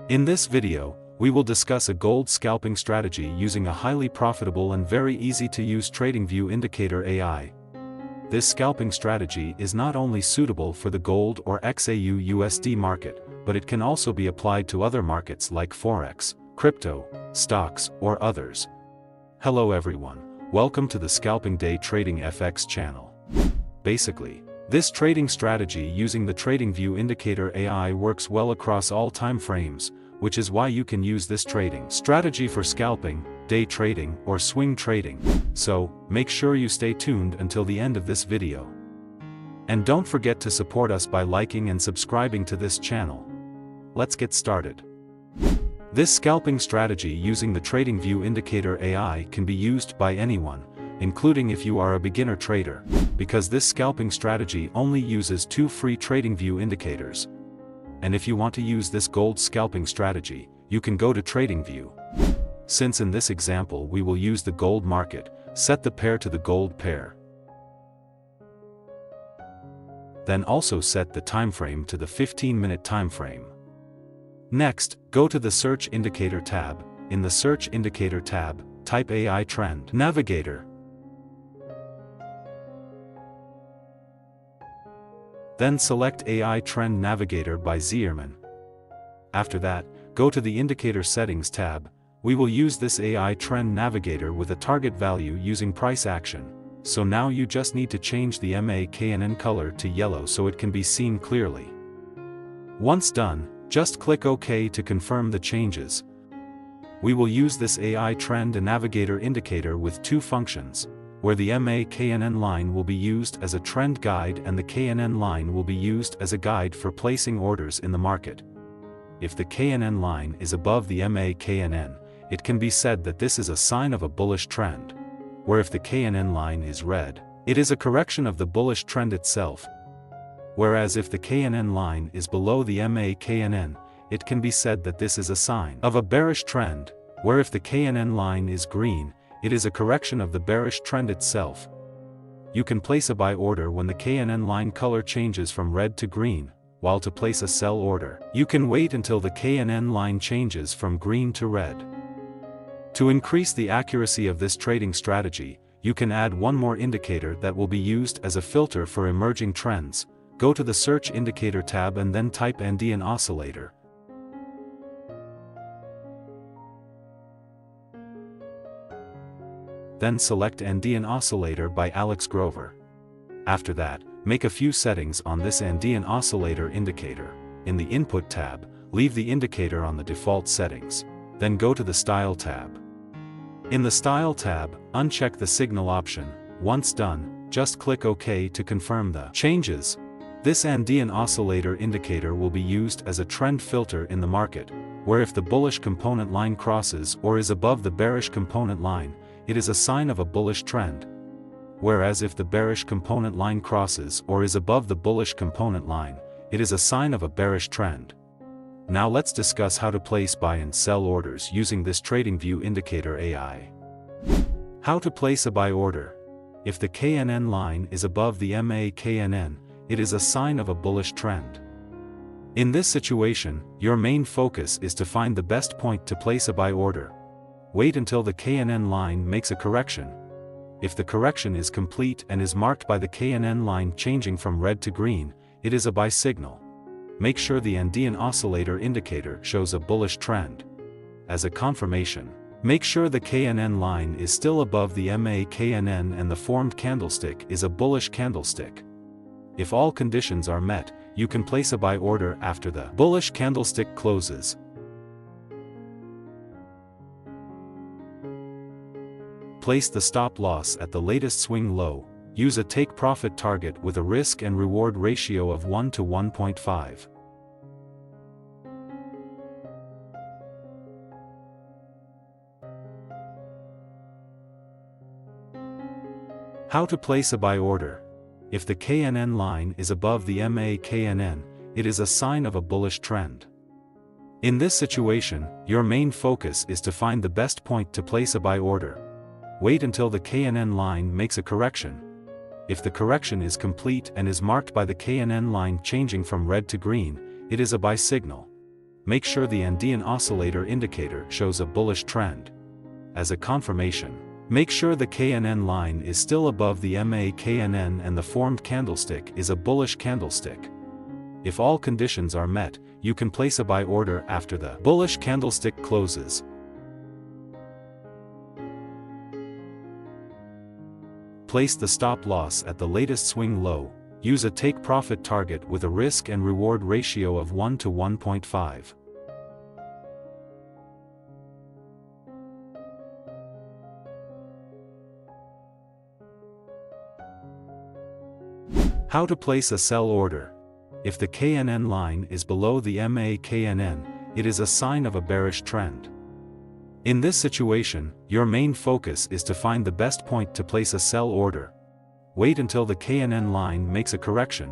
In this video, we will discuss a gold scalping strategy using a highly profitable and very easy to use Tradingview indicator AI. This scalping strategy is not only suitable for the gold or xauusd market, but it can also be applied to other markets like forex, crypto, stocks, or others. Hello everyone, welcome to the Scalping Day Trading FX channel. Basically, this trading strategy using the Tradingview indicator AI works well across all time frames, which is why you can use this trading strategy for scalping, day trading, or swing trading. So, make sure you stay tuned until the end of this video. And don't forget to support us by liking and subscribing to this channel. Let's get started. This scalping strategy using the Tradingview indicator AI can be used by anyone, including if you are a beginner trader, because this scalping strategy only uses 2 free Tradingview indicators. And if you want to use this gold scalping strategy, you can go to Tradingview. Since in this example we will use the gold market, set the pair to the gold pair. Then also set the timeframe to the 15-minute timeframe. Next, go to the Search Indicator tab. In the Search Indicator tab, type AI Trend Navigator. Then select AI Trend Navigator by Xauusd. After that, go to the Indicator Settings tab. We will use this AI Trend Navigator with a target value using price action. So now you just need to change the MAKNN color to yellow so it can be seen clearly. Once done, just click OK to confirm the changes. We will use this AI Trend Navigator indicator with 2 functions, where the MAKNN line will be used as a trend guide and the KNN line will be used as a guide for placing orders in the market. If the KNN line is above the MAKNN, it can be said that this is a sign of a bullish trend, where if the KNN line is red, it is a correction of the bullish trend itself. Whereas if the KNN line is below the MAKNN, it can be said that this is a sign of a bearish trend, where if the KNN line is green, it is a correction of the bearish trend itself. You can place a buy order when the KNN line color changes from red to green, while to place a sell order, you can wait until the KNN line changes from green to red. To increase the accuracy of this trading strategy, you can add one more indicator that will be used as a filter for emerging trends. Go to the Search Indicator tab and then type Andean oscillator. Then select Andean Oscillator by Alex Grover. After that, make a few settings on this Andean Oscillator indicator. In the Input tab, leave the indicator on the default settings. Then go to the Style tab. In the Style tab, uncheck the Signal option. Once done, just click OK to confirm the changes. This Andean Oscillator indicator will be used as a trend filter in the market, where if the bullish component line crosses or is above the bearish component line, it is a sign of a bullish trend. Whereas if the bearish component line crosses or is above the bullish component line, it is a sign of a bearish trend. Now let's discuss how to place buy and sell orders using this Tradingview indicator AI. How to place a buy order. If the KNN line is above the MAKNN, it is a sign of a bullish trend. In this situation, your main focus is to find the best point to place a buy order. Wait until the KNN line makes a correction. If the correction is complete and is marked by the KNN line changing from red to green, it is a buy signal. Make sure the Andean Oscillator indicator shows a bullish trend. As a confirmation, make sure the KNN line is still above the MAKNN and the formed candlestick is a bullish candlestick. If all conditions are met, you can place a buy order after the bullish candlestick closes. Place the stop loss at the latest swing low. Use a take profit target with a risk and reward ratio of 1 to 1.5. How to place a buy order. If the KNN line is above the MAKNN, it is a sign of a bullish trend. In this situation, your main focus is to find the best point to place a buy order. Wait until the KNN line makes a correction. If the correction is complete and is marked by the KNN line changing from red to green, it is a buy signal. make sure the Andean oscillator indicator shows a bullish trend. As a confirmation, make sure the KNN line is still above the MA/KNN and the formed candlestick is a bullish candlestick. If all conditions are met, you can place a buy order after the bullish candlestick closes. Place the stop loss at the latest swing low. Use a take profit target with a risk and reward ratio of 1 to 1.5. How to place a sell order. If the KNN line is below the MA/KNN, it is a sign of a bearish trend. In this situation, your main focus is to find the best point to place a sell order. Wait until the KNN line makes a correction.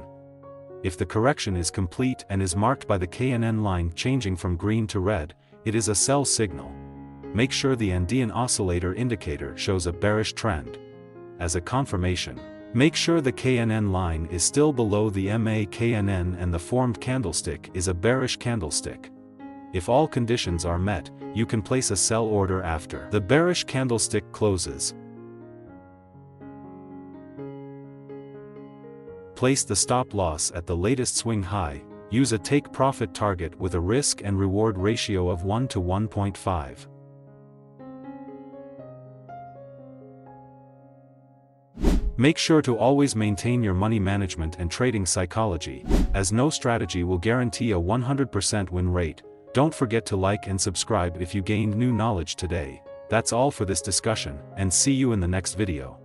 If the correction is complete and is marked by the KNN line changing from green to red, it is a sell signal. Make sure the Andean oscillator indicator shows a bearish trend. As a confirmation, make sure the KNN line is still below the MA/KNN and the formed candlestick is a bearish candlestick. If all conditions are met, you can place a sell order after the bearish candlestick closes. Place the stop loss at the latest swing high. Use a take profit target with a risk and reward ratio of 1 to 1.5. Make sure to always maintain your money management and trading psychology, as no strategy will guarantee a 100% win rate. Don't forget to like and subscribe if you gained new knowledge today. That's all for this discussion, and see you in the next video.